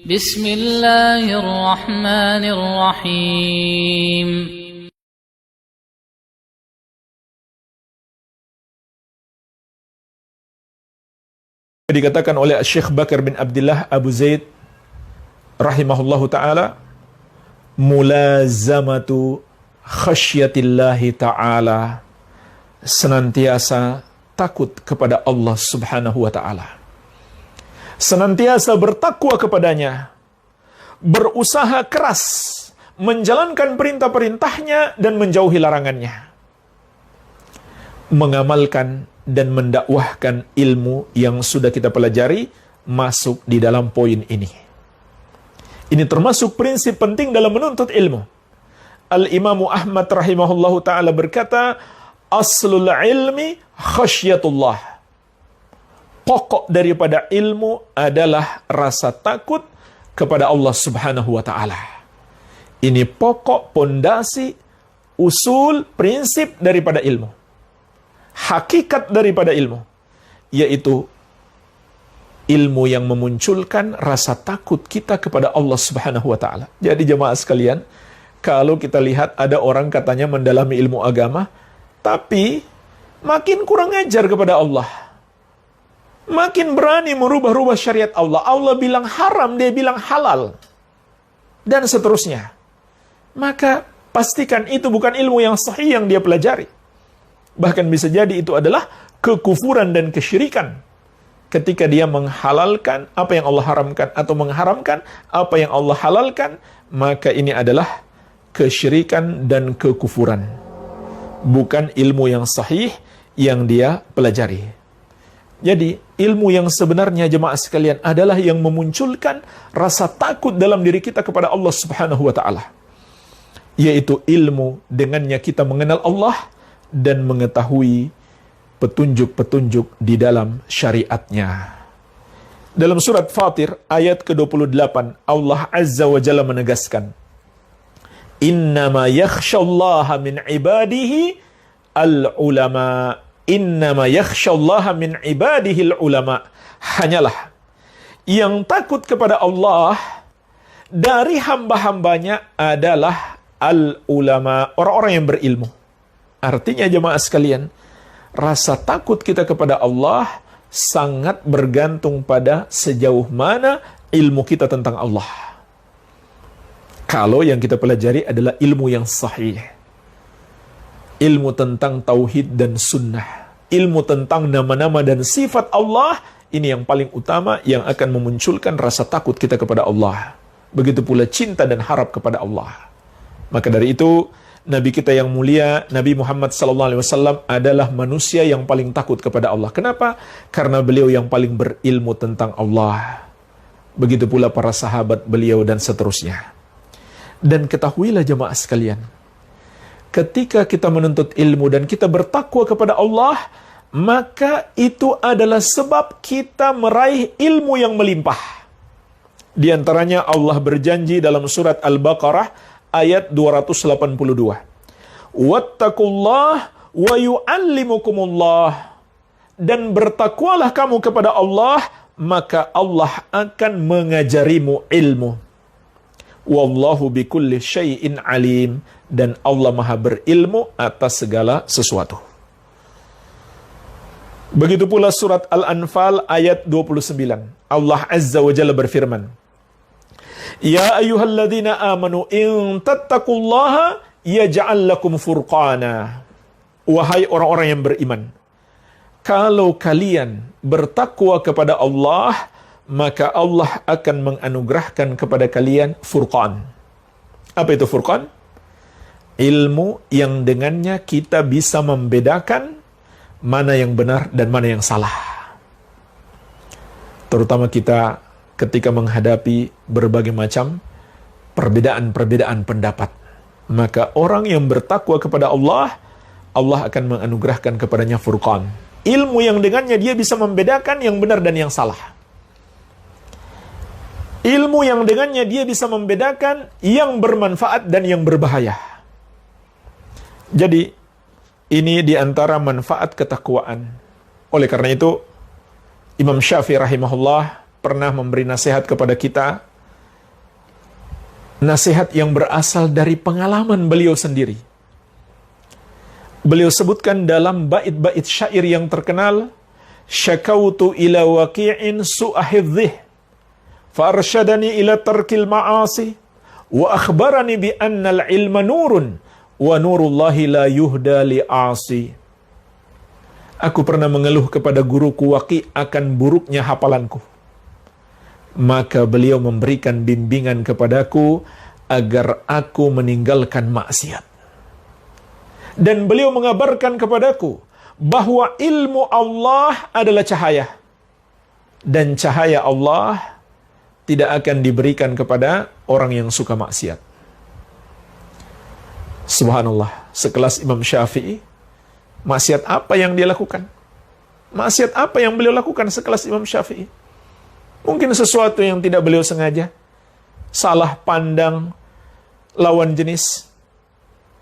بسم الله الرحمن الرحيم Dikatakan oleh Syekh Bakar bin Abdullah Abu Zaid rahimahullahu ta'ala, mulazamatu khasyatillahi ta'ala, senantiasa takut kepada Allah subhanahu wa ta'ala, senantiasa bertakwa kepadanya, berusaha keras menjalankan perintah-perintahnya dan menjauhi larangannya, mengamalkan dan mendakwahkan ilmu yang sudah kita pelajari masuk di dalam poin ini. Ini termasuk prinsip penting dalam menuntut ilmu. Al-Imamu Ahmad rahimahullahu ta'ala berkata, aslul ilmi khasyatullah. Pokok daripada ilmu adalah rasa takut kepada Allah subhanahu wa ta'ala. Ini pokok, pondasi, usul, prinsip daripada ilmu. Hakikat daripada ilmu, yaitu ilmu yang memunculkan rasa takut kita kepada Allah subhanahu wa ta'ala. Jadi jemaah sekalian, kalau kita lihat ada orang katanya mendalami ilmu agama, tapi makin kurang ajar kepada Allah, makin berani merubah-rubah syariat Allah. Allah bilang haram, dia bilang halal, dan seterusnya. Maka pastikan itu bukan ilmu yang sahih yang dia pelajari. Bahkan bisa jadi itu adalah kekufuran dan kesyirikan ketika dia menghalalkan apa yang Allah haramkan atau mengharamkan apa yang Allah halalkan, maka ini adalah kesyirikan dan kekufuran. Bukan ilmu yang sahih yang dia pelajari. Jadi ilmu yang sebenarnya jemaah sekalian adalah yang memunculkan rasa takut dalam diri kita kepada Allah subhanahu wa ta'ala. Yaitu ilmu dengannya kita mengenal Allah dan mengetahui petunjuk-petunjuk di dalam syariatnya. Dalam surat Fatir ayat ke-28, Allah Azza wa Jalla menegaskan, innama yakhshallaha min ibadihi al-ulama. Innama yakhshallaha min ibadihi al-ulama. Hanyalah yang takut kepada Allah dari hamba-hambanya adalah al-ulama, orang-orang yang berilmu. Artinya jemaah sekalian, rasa takut kita kepada Allah sangat bergantung pada sejauh mana ilmu kita tentang Allah. Kalau yang kita pelajari adalah ilmu yang sahih, ilmu tentang tauhid dan sunnah, ilmu tentang nama-nama dan sifat Allah, ini yang paling utama yang akan memunculkan rasa takut kita kepada Allah. Begitu pula cinta dan harap kepada Allah. Maka dari itu, Nabi kita yang mulia, Nabi Muhammad SAW adalah manusia yang paling takut kepada Allah. Kenapa? Karena beliau yang paling berilmu tentang Allah. Begitu pula para sahabat beliau dan seterusnya. Dan ketahuilah jemaah sekalian, ketika kita menuntut ilmu dan kita bertakwa kepada Allah, maka itu adalah sebab kita meraih ilmu yang melimpah. Di antaranya Allah berjanji dalam surat Al-Baqarah ayat 282. Wattaqullah wa yu'allimukumullah. Dan bertakwalah kamu kepada Allah, maka Allah akan mengajarimu ilmu. Wallahu bikulli syai'in alim. Dan Allah maha berilmu atas segala sesuatu. Begitu pula surat Al-Anfal ayat 29. Allah Azza wa Jalla berfirman, ya ayyuhalladzina amanu in tattaqullaha yaj'al lakum furqana. Wahai orang-orang yang beriman, kalau kalian bertakwa kepada Allah, maka Allah akan menganugerahkan kepada kalian furqan. Apa itu furqan? Ilmu yang dengannya kita bisa membedakan mana yang benar dan mana yang salah. Terutama kita ketika menghadapi berbagai macam perbedaan-perbedaan pendapat. Maka orang yang bertakwa kepada Allah, Allah akan menganugerahkan kepadanya furqan. Ilmu yang dengannya dia bisa membedakan yang benar dan yang salah. Ilmu yang dengannya dia bisa membedakan yang bermanfaat dan yang berbahaya. Jadi, ini diantara manfaat ketakwaan. Oleh karena itu, Imam Syafi'i rahimahullah pernah memberi nasihat kepada kita nasihat yang berasal dari pengalaman beliau sendiri. Beliau sebutkan dalam bait-bait syair yang terkenal, syakautu ila waqi'in su'ahidhih, farshadani ila tarkil ma'asi, wa akhbarani bi annal ilma nurun, wa nurullahi la yuhda li'asi. Aku pernah mengeluh kepada guruku Waqi' akan buruknya hafalanku. Maka beliau memberikan bimbingan kepadaku agar aku meninggalkan maksiat. Dan beliau mengabarkan kepadaku bahwa ilmu Allah adalah cahaya. Dan cahaya Allah tidak akan diberikan kepada orang yang suka maksiat. Subhanallah, sekelas Imam Syafi'i, maksiat apa yang dia lakukan? Maksiat apa yang beliau lakukan sekelas Imam Syafi'i? Mungkin sesuatu yang tidak beliau sengaja, salah pandang lawan jenis.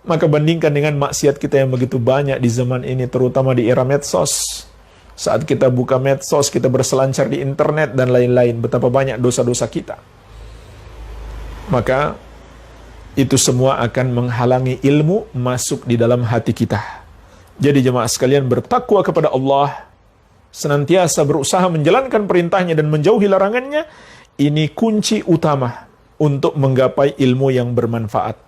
Maka bandingkan dengan maksiat kita yang begitu banyak di zaman ini, terutama di era medsos. Saat kita buka medsos, kita berselancar di internet dan lain-lain, betapa banyak dosa-dosa kita. Maka itu semua akan menghalangi ilmu masuk di dalam hati kita. Jadi jemaah sekalian, bertakwa kepada Allah, senantiasa berusaha menjalankan perintahnya dan menjauhi larangannya, ini kunci utama untuk menggapai ilmu yang bermanfaat.